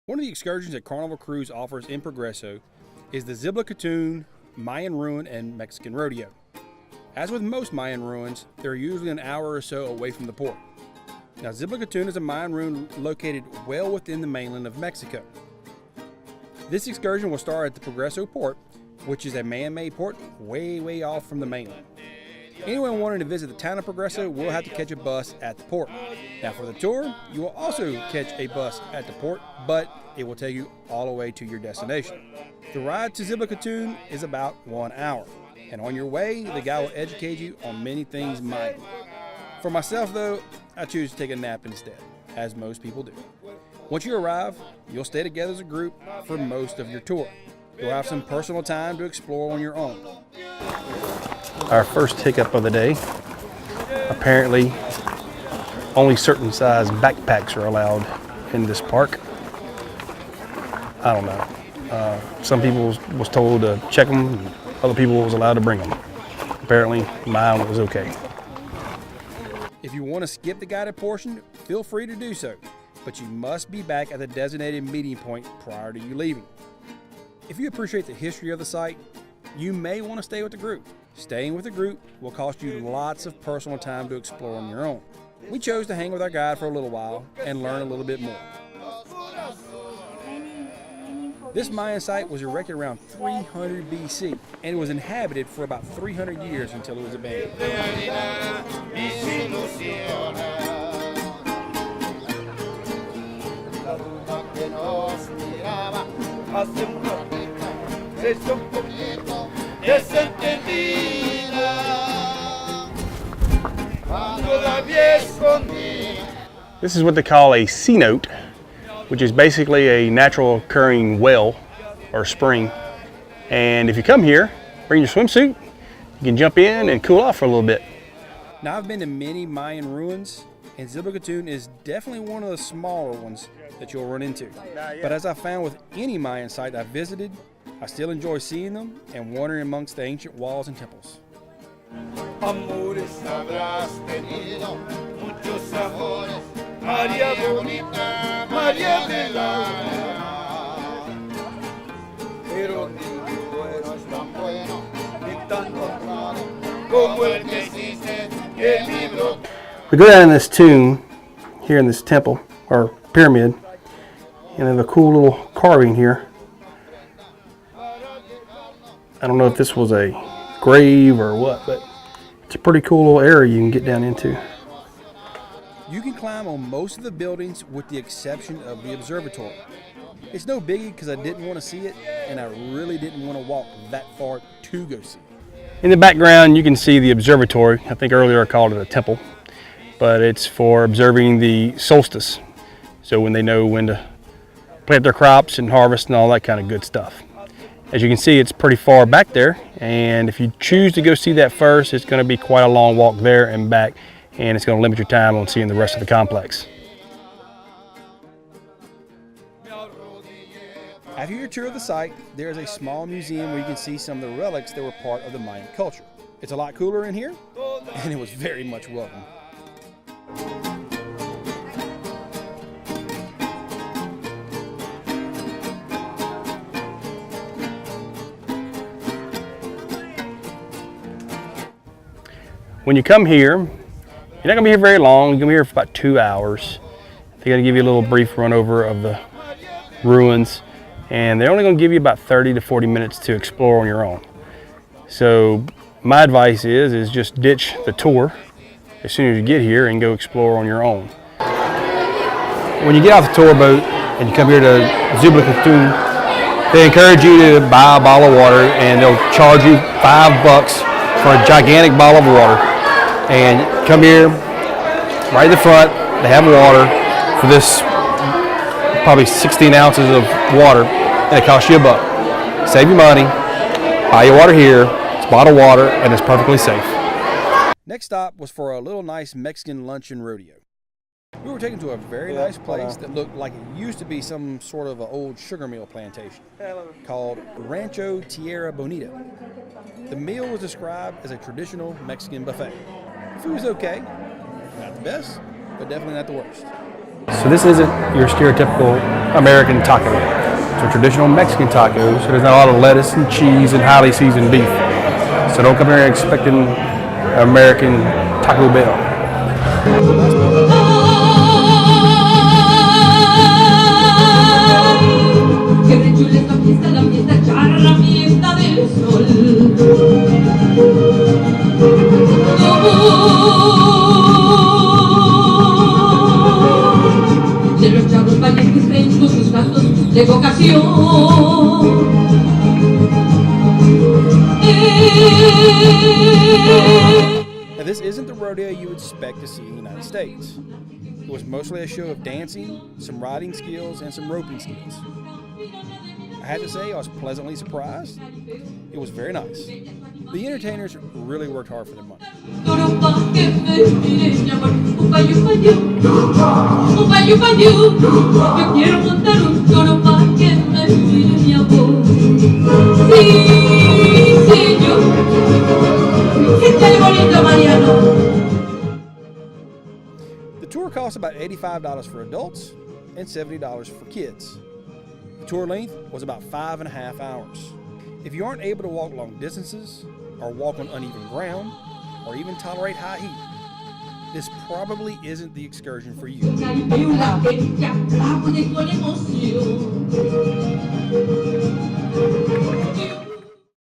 One of the excursions that Carnival Cruise offers in Progreso is the Dzibilchaltun Mayan Ruin and Mexican Rodeo. As with most Mayan ruins, they're usually an hour or so away from the port. Now, Dzibilchaltun is a Mayan ruin located well within the mainland of Mexico. This excursion will start at the Progreso port, which is a man-made port way off from the mainland. Anyone wanting to visit the town of Progreso will have to catch a bus at the port. Now, for the tour, you will also catch a bus at the port, but it will take you all the way to your destination. The ride to Dzibilchaltun is about 1 hour, and on your way, the guide will educate you on many things Mayan. For myself, though, I choose to take a nap instead, as most people do. Once you arrive, you'll stay together as a group for most of your tour. You'll have some personal time to explore on your own. Our first hiccup of the day. Apparently, only certain size backpacks are allowed in this park. I don't know. Some people was told to check them, and other people was allowed to bring them. Apparently, mine was okay. If you want to skip the guided portion, feel free to do so, but you must be back at the designated meeting point prior to you leaving. If you appreciate the history of the site, you may want to stay with the group. Staying with the group will cost you lots of personal time to explore on your own. We chose to hang with our guide for a little while and learn a little bit more. This Mayan site was erected around 300 BC and was inhabited for about 300 years until it was abandoned. This is what they call a cenote, which is basically a natural occurring well or spring. And if you come here, bring your swimsuit, you can jump in and cool off for a little bit. Now, I've been to many Mayan ruins, and Dzibilchaltun is definitely one of the smaller ones that you'll run into. But as I found with any Mayan site I've visited, I still enjoy seeing them and wandering amongst the ancient walls and temples. We go down in this tomb here in this temple or pyramid, and there's a cool little carving here. I don't know if this was a grave or what, but it's a pretty cool little area you can get down into. You can climb on most of the buildings with the exception of the observatory. It's no biggie because I didn't want to see it, and I really didn't want to walk that far to go see it. In the background you can see the observatory. I think earlier I called it a temple, but it's for observing the solstice. So when they know when to plant their crops and harvest and all that kind of good stuff. As you can see, it's pretty far back there, and if you choose to go see that first, it's going to be quite a long walk there and back, and it's going to limit your time on seeing the rest of the complex. After your tour of the site, there is a small museum where you can see some of the relics that were part of the Mayan culture. It's a lot cooler in here, and it was very much welcome. When you come here, you're not going to be here very long. You're going to be here for about 2 hours. They're going to give you a little brief run over of the ruins, and they're only going to give you about 30 to 40 minutes to explore on your own. So my advice is just ditch the tour as soon as you get here and go explore on your own. When you get off the tour boat and you come here to Dzibilchaltun, they encourage you to buy a bottle of water, and they'll charge you $5 for a gigantic bottle of water. And come here, right in the front, they have water for this, probably 16 ounces of water, and it costs you $1. Save your money, buy your water here, it's bottled water, and it's perfectly safe. Next stop was for a little nice Mexican lunch and rodeo. We were taken to a very nice place that looked like it used to be some sort of an old sugar mill plantation called Rancho Tierra Bonita. The meal was described as a traditional Mexican buffet. The food was okay, not the best, but definitely not the worst. So this isn't your stereotypical American taco. It's a traditional Mexican taco, so there's not a lot of lettuce and cheese and highly seasoned beef. So don't come here expecting American Taco Bell. De los chavos valientes creen con sus cantos de vocación. Now, this isn't the rodeo you would expect to see in the United States. It was mostly a show of dancing, some riding skills, and some roping skills. I had to say I was pleasantly surprised. It was very nice. The entertainers really worked hard for their money. The tour cost about $85 for adults and $70 for kids. The tour length was about 5.5 hours. If you aren't able to walk long distances, or walk on uneven ground, or even tolerate high heat, this probably isn't the excursion for you.